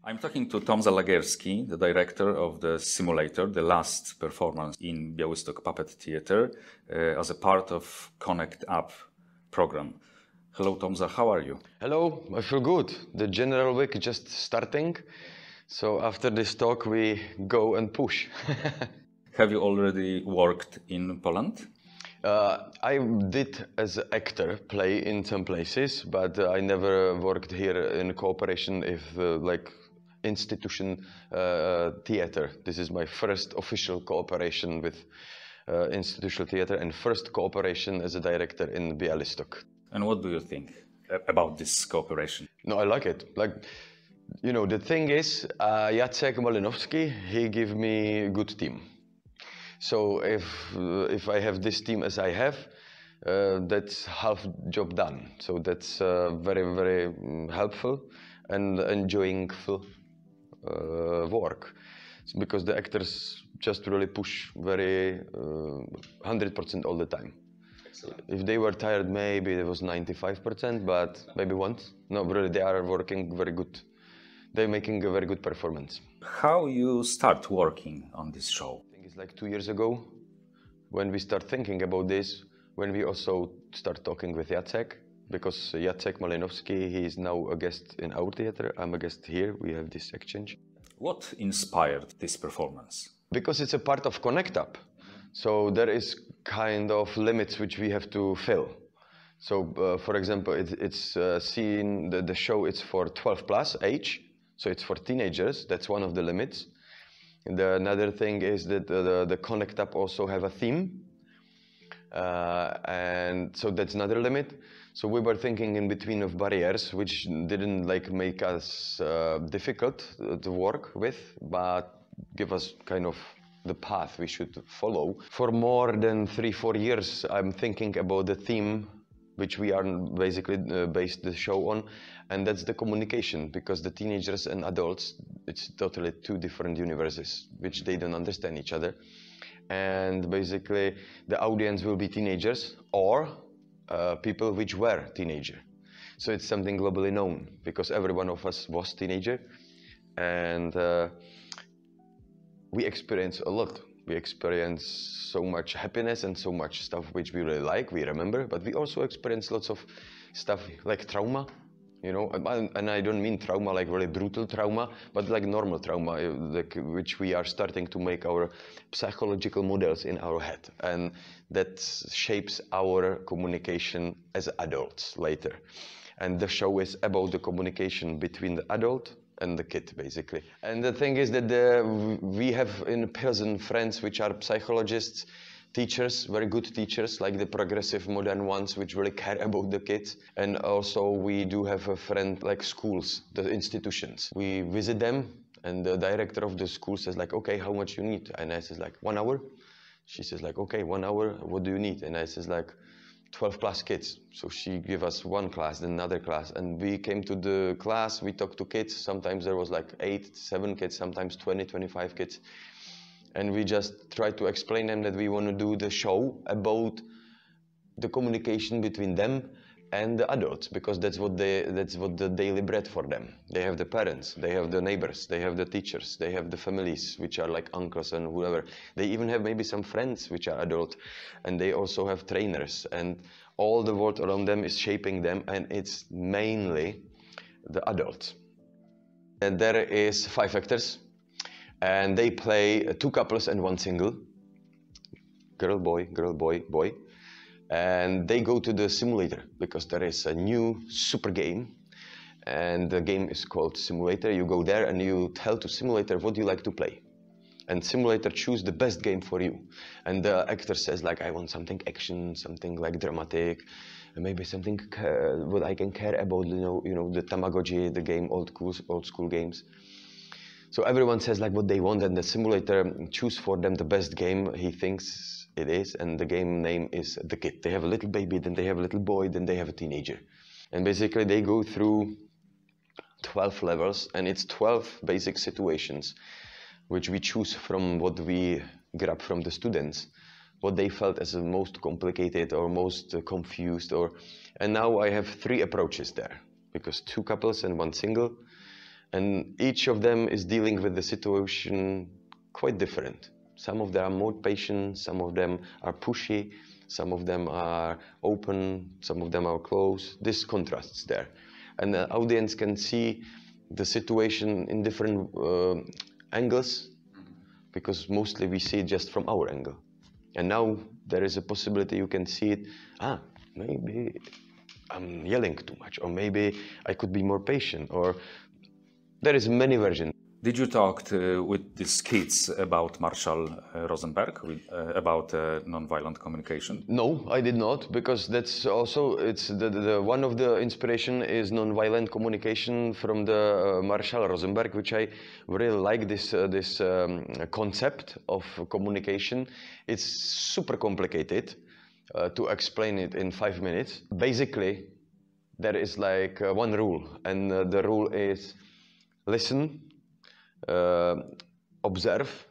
I'm talking to Tomsą Legierskim, the director of the Symulator, the last performance in Białostocki Puppet Theater, as a part of ConnectUp program. Hello, Tomsą, how are you? Hello, I feel good. The general week just starting, so after this talk we go and push. Have you already worked in Poland? I did as an actor play in some places, but I never worked here in cooperation with like Institution theater. This is my first official cooperation with institutional theater and first cooperation as a director in Białystok. And what do you think about this cooperation? No, I like it. Like, you know, the thing is, Jacek Malinowski, he gave me a good team. So if I have this team as I have, that's half job done. So that's very, very helpful and enjoying work. It's because the actors just really push very 100% all the time. Excellent. If they were tired, maybe it was 95%, but maybe once. No, really, they are working very good. They're making a very good performance. How you start working on this show? I think it's like 2 years ago when we start thinking about this, when we also start talking with Jacek, because Jacek Malinowski, he is now a guest in our theater, I'm a guest here, we have this exchange. What inspired this performance? Because it's a part of ConnectUp, so there is kind of limits which we have to fill. So, for example, it's seen, the show is for 12 plus age, so it's for teenagers, that's one of the limits. And another thing is that the ConnectUp also have a theme, and so that's another limit. So we were thinking in between of barriers, which didn't like make us difficult to work with, but give us kind of the path we should follow. For more than 3-4 years, I'm thinking about the theme which we are basically based the show on, and that's the communication, because the teenagers and adults, it's totally two different universes, which they don't understand each other. And basically, the audience will be teenagers or people which were teenager. So it's something globally known, because every one of us was teenager, and we experience a lot. We experience so much happiness and so much stuff which we really like, we remember, but we also experience lots of stuff like trauma, you know, and I don't mean trauma like really brutal trauma, but like normal trauma, like which we are starting to make our psychological models in our head, and that shapes our communication as adults later. And the show is about the communication between the adult and the kid, basically. And the thing is that we have in Pilsen friends which are psychologists, teachers, very good teachers, like the progressive modern ones which really care about the kids. And also we do have a friend like schools, the institutions. We visit them and the director of the school says like, okay, how much you need? And I says like 1 hour. She says like, okay, 1 hour, what do you need? And I says like 12 plus kids. So she gave us one class, then another class. And we came to the class, we talked to kids. Sometimes there was like 8, 7 kids, sometimes 20, 25 kids. And we just tried to explain them that we want to do the show about the communication between them and the adults, because that's what the daily bread for them. They have the parents, they have the neighbors, they have the teachers, they have the families, which are like uncles and whoever. They even have maybe some friends which are adult, and they also have trainers, and all the world around them is shaping them, and it's mainly the adults. And there is 5 actors, and they play 2 couples and 1 single. Girl, boy, boy. And they go to the simulator, because there is a new super game, and the game is called Simulator. You go there and you tell to Simulator what you like to play. And Simulator choose the best game for you. And the actor says like, I want something action, something like dramatic, and maybe something what I can care about, you know, the Tamagotchi, the game, old school games. So everyone says like what they want, and the Simulator choose for them the best game he thinks it is, and the game name is The Kid. They have a little baby, then they have a little boy, then they have a teenager. And basically they go through 12 levels, and it's 12 basic situations which we choose from what we grab from the students, what they felt as the most complicated or most confused. And now I have 3 approaches there, because 2 couples and 1 single. And each of them is dealing with the situation quite different. Some of them are more patient, some of them are pushy, some of them are open, some of them are closed. This contrasts there. And the audience can see the situation in different angles, because mostly we see it just from our angle. And now there is a possibility you can see it, maybe I'm yelling too much, or maybe I could be more patient, or there is many versions. Did you talk with these kids about Marshall Rosenberg, about nonviolent communication? No, I did not, because that's also, it's the one of the inspiration is nonviolent communication from the Marshall Rosenberg, which I really like this concept of communication. It's super complicated to explain it in 5 minutes. Basically, there is like one rule, and the rule is listen, observe,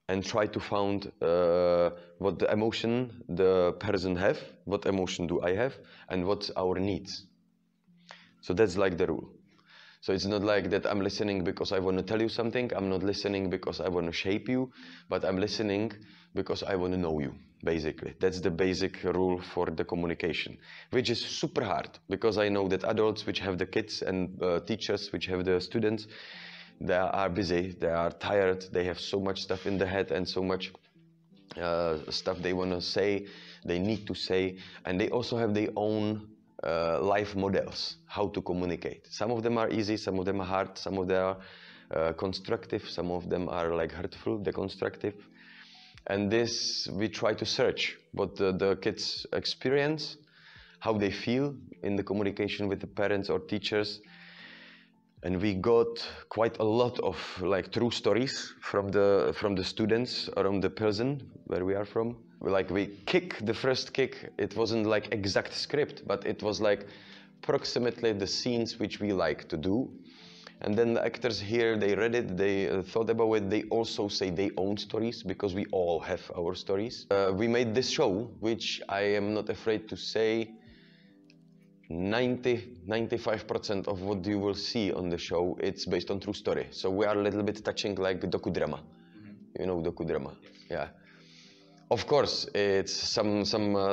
and try to find what the emotion the person have, what emotion do I have, and what's our needs. So that's like the rule. So it's not like that I'm listening because I want to tell you something, I'm not listening because I want to shape you, but I'm listening because I want to know you, basically. That's the basic rule for the communication, which is super hard, because I know that adults which have the kids and teachers which have the students, they are busy, they are tired, they have so much stuff in the head and so much stuff they want to say, they need to say, and they also have their own life models, how to communicate. Some of them are easy, some of them are hard, some of them are constructive, some of them are like hurtful, deconstructive. And this, we try to search what the kids experience, how they feel in the communication with the parents or teachers. And we got quite a lot of like true stories from the students around the prison where we are from. Like the first kick, it wasn't like exact script, but it was like approximately the scenes which we like to do. And then the actors here, they read it, they thought about it, they also say their own stories, because we all have our stories. We made this show, which I am not afraid to say, 95% of what you will see on the show, it's based on true story. So we are a little bit touching like docudrama. You know docudrama? Yeah. Of course, it's some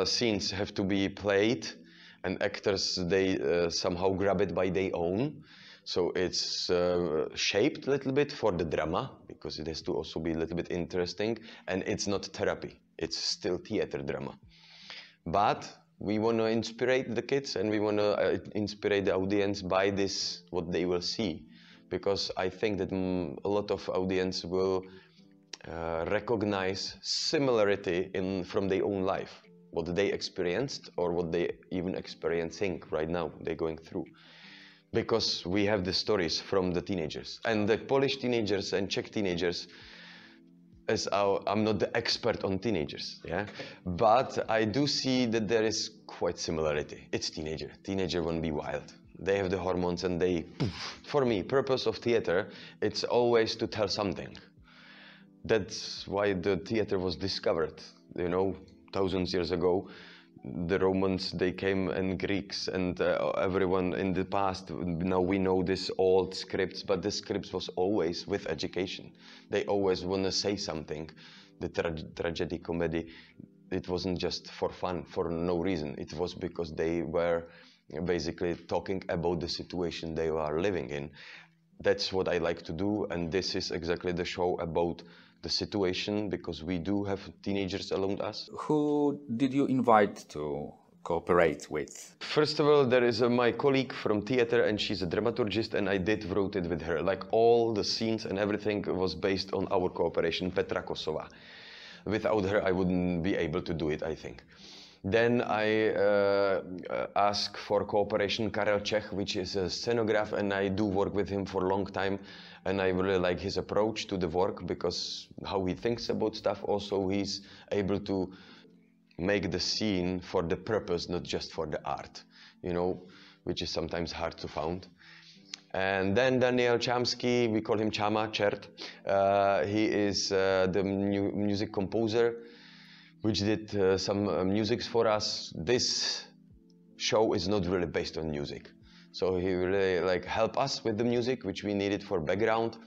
scenes have to be played, and actors, they somehow grab it by their own. So it's shaped a little bit for the drama, because it has to also be a little bit interesting, and it's not therapy, it's still theater drama. But we want to inspire the kids, and we want to inspire the audience by this, what they will see. Because I think that a lot of audience will recognize similarity from their own life, what they experienced or what they even experiencing right now, they're going through. Because we have the stories from the teenagers. And the Polish teenagers and Czech teenagers, I'm not the expert on teenagers, yeah? But I do see that there is quite similarity. It's teenager. Teenager won't be wild. They have the hormones and they, poof. For me, purpose of theater, it's always to tell something. That's why the theater was discovered, you know, thousands years ago. The Romans, they came, and Greeks, and everyone in the past. Now we know this old scripts, but the scripts was always with education. They always want to say something. The tragedy, comedy, it wasn't just for fun, for no reason. It was because they were basically talking about the situation they are living in. That's what I like to do, and this is exactly the show about the situation, because we do have teenagers around us. Who did you invite to cooperate with? First of all, there is my colleague from theater, and she's a dramaturgist, and I wrote it with her. Like all the scenes and everything was based on our cooperation, Petra Kosova. Without her, I wouldn't be able to do it, I think. Then I asked for cooperation Karel Czech, which is a scenograph, and I do work with him for a long time. And I really like his approach to the work, because how he thinks about stuff. Also, he's able to make the scene for the purpose, not just for the art, you know, which is sometimes hard to find. And then Daniel Chamsky, we call him Chama, Chert. He is the music composer, which did some music for us. This show is not really based on music. So he really like helped us with the music, which we needed for background.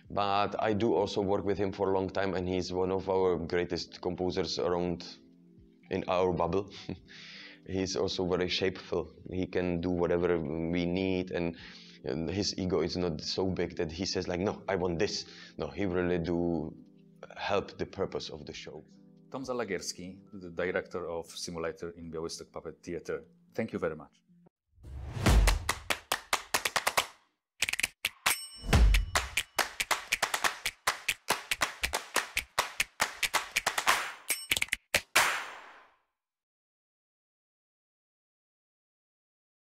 But I do also work with him for a long time, and he's one of our greatest composers around in our bubble. He's also very shapeful. He can do whatever we need, and his ego is not so big that he says like, no, I want this. No, he really do help the purpose of the show. Tomsą Legierskim, the director of Symulator in Białystok Puppet Theater. Thank you very much.